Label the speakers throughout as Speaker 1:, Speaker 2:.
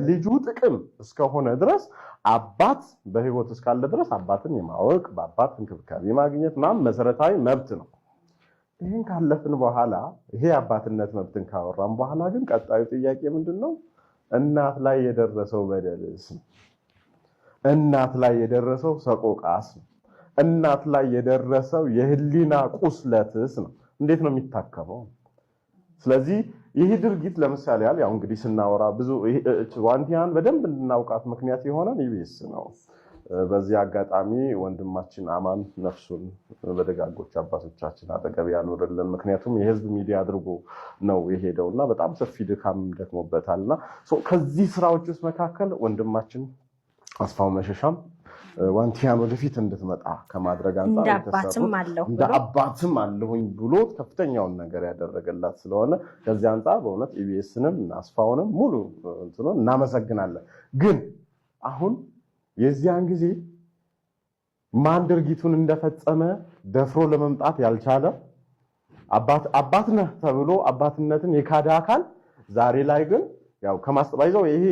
Speaker 1: ለልጁ ጥቅም እስከሆነ ድረስ አባት በህይወት እስካለ ድረስ አባትን የማወቅ በአባት እንክብካቤ ማግኘት ምናምን መሰረታዊ መብት ነው። ይህን ካለፍን በኋላ ይሄ አባትነት መብትን ካወራን በኋላ ግን ቀጣዩ ጥያቄ ምንድነው? እናት ላይ የደረሰው በደልስ? እናት ላይ የደረሰው ሰቆቃስ? እናት ላይ የደረሰው የህሊና ቁስለትስ ነው? እንዴት ነው የሚታከመው? ስለዚህ ይህ ድርጊት ለምሳሌ ያው እንግዲህ ስናወራ ብዙ ዋንቲያን በደንብ እንድናውቃት ምክንያት የሆነን ኢቢኤስ ነው። በዚህ አጋጣሚ ወንድማችን አማን ነፍሱን በደጋጎች አባቶቻችን አጠገብ ያኖርልን። ምክንያቱም የህዝብ ሚዲያ አድርጎ ነው የሄደውና በጣም ሰፊ ድካም ደክሞበታልና ከዚህ ስራዎች ውስጥ መካከል ወንድማችን አስፋው መሸሻም ዋንቲያን ወደፊት እንድትመጣ ከማድረግ አንፃር እንደ አባትም አለሁኝ ብሎ ከፍተኛውን ነገር ያደረገላት ስለሆነ ከዚህ አንፃር በእውነት ኢቢኤስንም እና አስፋውንም ሙሉ እናመሰግናለን። ግን አሁን የዚያን ጊዜ ማን ድርጊቱን እንደፈጸመ ደፍሮ ለመምጣት ያልቻለ አባት ነህ ተብሎ አባትነትን የካደ አካል ዛሬ ላይ ግን ያው ከማስጠባይዘው ይሄ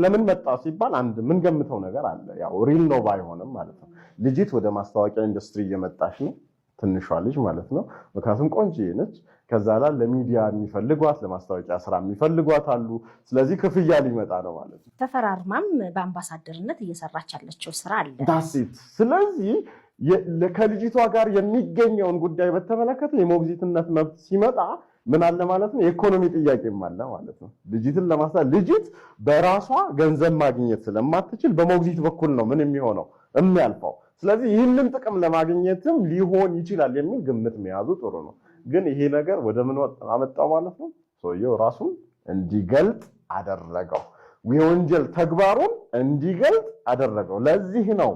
Speaker 1: ለምን መጣ ሲባል አንድ ምን ገምተው ነገር አለ። ያው ሪል ነው ባይሆንም ማለት ነው። ልጅት ወደ ማስታወቂያ ኢንዱስትሪ እየመጣች ነው፣ ትንሿ ልጅ ማለት ነው። ምክንያቱም ቆንጆ ነች። ከዛ ላይ ለሚዲያ የሚፈልጓት ለማስታወቂያ ስራ የሚፈልጓት አሉ። ስለዚህ ክፍያ ሊመጣ ነው ማለት ነው።
Speaker 2: ተፈራርማም በአምባሳደርነት እየሰራች ያለችው ስራ አለ።
Speaker 1: ዳሲት ስለዚህ ከልጅቷ ጋር የሚገኘውን ጉዳይ በተመለከተ የሞግዚትነት መብት ሲመጣ ምን አለ ማለት ነው? የኢኮኖሚ ጥያቄም አለ ማለት ነው። ልጅትን ለማሳደግ ልጅት በራሷ ገንዘብ ማግኘት ስለማትችል በሞግዚት በኩል ነው ምን የሚሆነው የሚያልፈው። ስለዚህ ይህንን ጥቅም ለማግኘትም ሊሆን ይችላል የሚል ግምት መያዙ ጥሩ ነው። ግን ይሄ ነገር ወደ ምን አመጣው ማለት ነው? ሰውየው ራሱን እንዲገልጥ አደረገው። የወንጀል ተግባሩን እንዲገልጥ አደረገው። ለዚህ ነው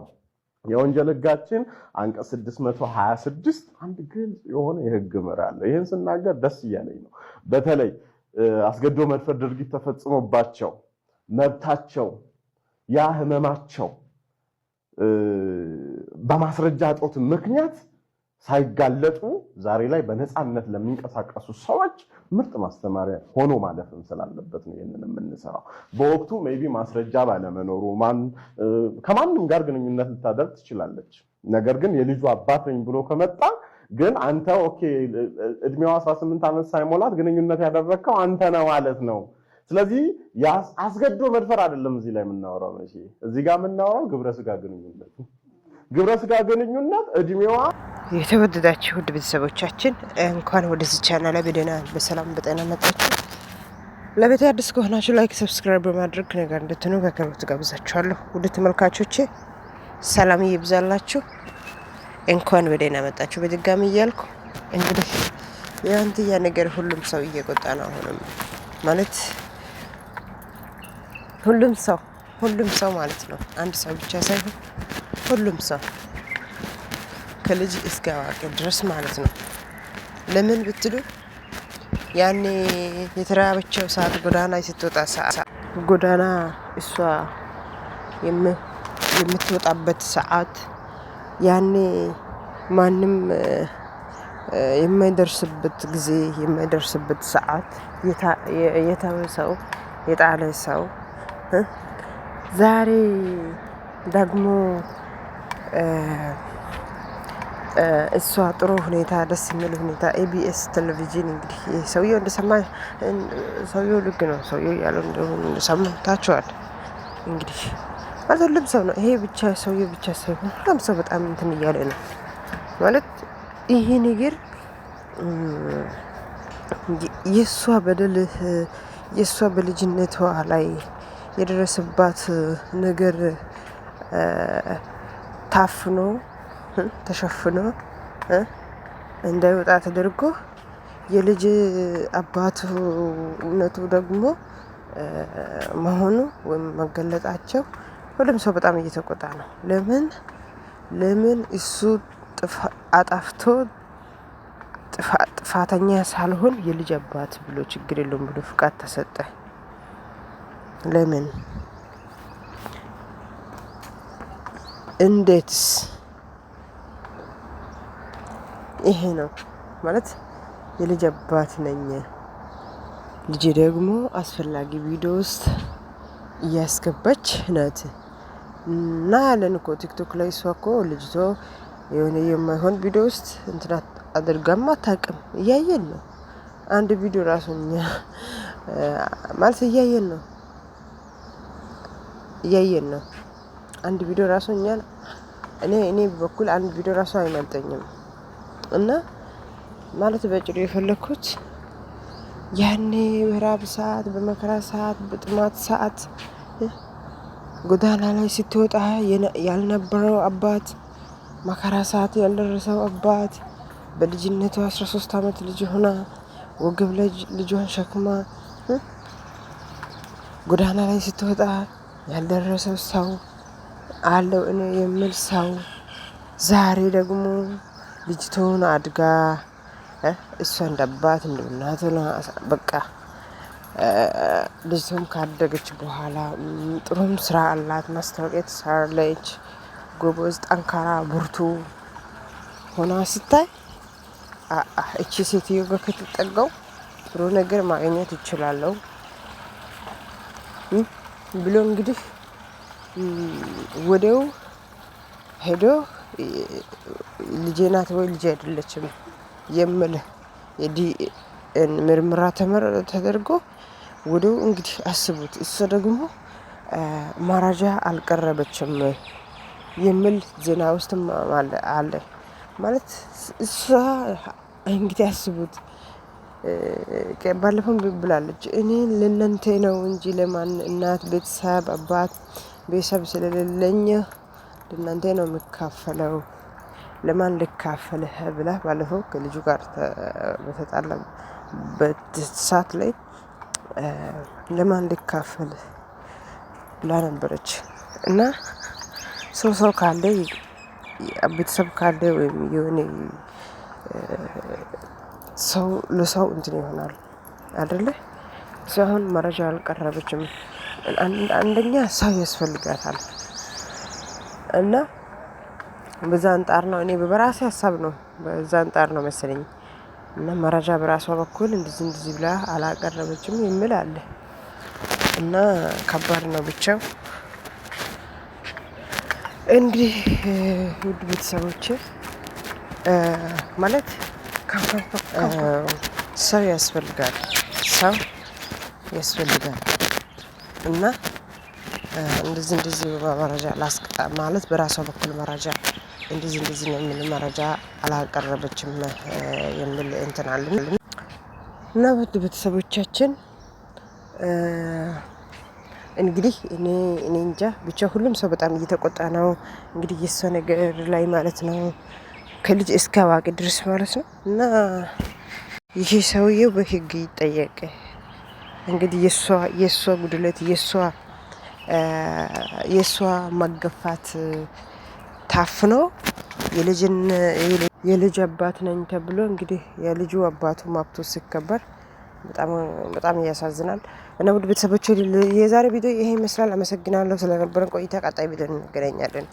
Speaker 1: የወንጀል ህጋችን አንቀጽ 626 አንድ ግልጽ የሆነ የህግ ምር አለ። ይሄን ስናገር ደስ እያለኝ ነው። በተለይ አስገድዶ መድፈር ድርጊት ተፈጽሞባቸው መብታቸው ያ ህመማቸው በማስረጃ እጦት ምክንያት ሳይጋለጡ ዛሬ ላይ በነፃነት ለሚንቀሳቀሱ ሰዎች ምርጥ ማስተማሪያ ሆኖ ማለፍም ስላለበት ነው ይሄንን የምንሰራው። በወቅቱ ሜቢ ማስረጃ ባለመኖሩ ከማንም ጋር ግንኙነት ልታደርግ ትችላለች። ነገር ግን የልጁ አባት ነኝ ብሎ ከመጣ ግን አንተ ኦኬ እድሜዋ 18 ዓመት ሳይሞላት ግንኙነት ያደረግከው አንተ ነህ ማለት ነው። ስለዚህ አስገድዶ መድፈር አይደለም እዚህ ላይ የምናወራው። እዚህ ጋር የምናወራው ግብረ ስጋ ግንኙነት እድሜዋ።
Speaker 3: የተወደዳችሁ ውድ ቤተሰቦቻችን እንኳን ወደዚህ ቻናል በደህና በሰላም በጤና መጣችሁ። ለቤት አዲስ ከሆናችሁ ላይክ፣ ሰብስክራይብ በማድረግ ነገር እንድትኑ በክብር ጋብዛችኋለሁ። ውድ ተመልካቾቼ ሰላም ይብዛላችሁ። እንኳን በደህና መጣችሁ በድጋሚ እያልኩ እንግዲህ የአንትያ ነገር ሁሉም ሰው እየቆጣ ነው። አሁንም ማለት ሁሉም ሰው ማለት ነው። አንድ ሰው ብቻ ሳይሆን ሁሉም ሰው ከልጅ እስከ አዋቂ ድረስ ማለት ነው። ለምን ብትሉ ያኔ የተራበቸው ሰዓት ጎዳና ስትወጣ ሰዓት ጎዳና እሷ የምትወጣበት ሰዓት ያኔ ማንም የማይደርስበት ጊዜ የማይደርስበት ሰዓት የተወ ሰው የጣለ ሰው ዛሬ ደግሞ እሷ ጥሩ ሁኔታ ደስ የሚል ሁኔታ ኢቢኤስ ቴሌቪዥን እንግዲህ ሰውየው እንደሰማ ሰውየው ልክ ነው። ሰውየው ያለው እንደሆነ ሰምታችኋል። እንግዲህ ማለት ሁሉም ሰው ነው። ይሄ ብቻ ሰውየው ብቻ ሳይሆን ሁሉም ሰው በጣም እንትን እያለ ነው ማለት ይሄ ነገር የሷ በደል የሷ በልጅነቷ ላይ የደረሰባት ነገር ታፍኖ ተሸፍኖ እንዳይወጣ ተደርጎ የልጅ አባቱነቱ ደግሞ መሆኑ ወይም መገለጣቸው ሁሉም ሰው በጣም እየተቆጣ ነው። ለምን እሱ አጣፍቶ ጥፋተኛ ሳልሆን የልጅ አባት ብሎ ችግር የለውም ብሎ ፍቃድ ተሰጠ? ለምን እንዴትስ? ይሄ ነው ማለት የልጅ አባት ነኝ። ልጅ ደግሞ አስፈላጊ ቪዲዮ ውስጥ እያስገባች ናት። እና ያለን እኮ ቲክቶክ ላይ እሷ እኮ ልጅቷ የሆነ የማይሆን ቪዲዮ ውስጥ እንትና አድርጋም አታውቅም። እያየን ነው። አንድ ቪዲዮ ራሱ እኛ ማለት እያየን ነው። አንድ ቪዲዮ ራሱ እኔ በኩል አንድ ቪዲዮ ራሱ አይመልጠኝም። እና ማለት በጭሩ የፈለኩት ያኔ በራብ ሰዓት፣ በመከራ ሰዓት፣ በጥማት ሰዓት ጎዳና ላይ ስትወጣ ያልነበረው አባት፣ መከራ ሰዓት ያልደረሰው አባት በልጅነቱ 13 ዓመት ልጅ ሆና ወገብ ላይ ልጇን ሸክማ ጎዳና ላይ ስትወጣ ያልደረሰው ሰው አለው እኔ የሚል ሰው ዛሬ ደግሞ ልጅቱን አድጋ እሷ እንዳባት እንደናት ሆና በቃ ልጅቱም ካደገች በኋላ ጥሩም ስራ አላት፣ ማስታወቂያ ትሰራለች፣ ጎበዝ፣ ጠንካራ፣ ብርቱ ሆና ስታይ እቺ ሴትዮ ጋር ከተጠጋው ጥሩ ነገር ማግኘት ይችላለሁ ብሎ እንግዲህ ወዲያው ሄዶ ልጄ ናት ወይ ልጄ አይደለችም የሚል ምርመራ ተደርጎ ወዲያው እንግዲህ አስቡት። እሷ ደግሞ መረጃ አልቀረበችም የሚል ዜና ውስጥ አለ ማለት እሷ እንግዲህ አስቡት። ባለፈው ብላለች እኔ ለእናንተ ነው እንጂ ለማን እናት ቤተሰብ አባት ቤተሰብ ስለሌለኝ ለእናንተ ነው የምካፈለው ለማን ልካፈልህ ብላ ባለፈው ከልጁ ጋር በተጣላበት ሰዓት ላይ ለማን ልካፈልህ ብላ ነበረች። እና ሰው ካለ ቤተሰብ ካለ ወይም የሆነ ሰው ለሰው እንትን ይሆናል አይደለ? እሷ አሁን መረጃ አልቀረበችም። አንደኛ ሰው ያስፈልጋታል እና በዛ አንጣር ነው እኔ በራሴ ሀሳብ ነው በዛ አንጣር ነው መሰለኝ። እና መረጃ በራሷ በኩል እንደዚህ ብላ አላቀረበችም የሚል አለ እና ከባድ ነው ብቻው። እንግዲህ ውድ ቤተሰቦቼ ማለት ሰው ያስፈልጋል እና እንደዚህ መረጃ ማለት በራሷ በኩል መረጃ እንደዚህ ነው የሚል መረጃ አላቀረበችም የሚል እንትን አለን። እና ውድ ቤተሰቦቻችን እንግዲህ እኔ እንጃ ብቻ ሁሉም ሰው በጣም እየተቆጣ ነው እንግዲህ የሷ ነገር ላይ ማለት ነው፣ ከልጅ እስከ አዋቂ ድረስ ማለት ነው። እና ይሄ ሰውዬው በህግ ይጠየቅ። እንግዲህ የሷ ጉድለት የሷ መገፋት ታፍኖ የልጅ አባት ነኝ ተብሎ እንግዲህ የልጁ አባቱ መብቱ ሲከበር በጣም ያሳዝናል። እና ውድ ቤተሰቦች የዛሬ ቪዲዮ ይሄ ይመስላል። አመሰግናለሁ ስለነበረን ቆይታ። ቀጣይ ቪዲዮ እንገናኛለን።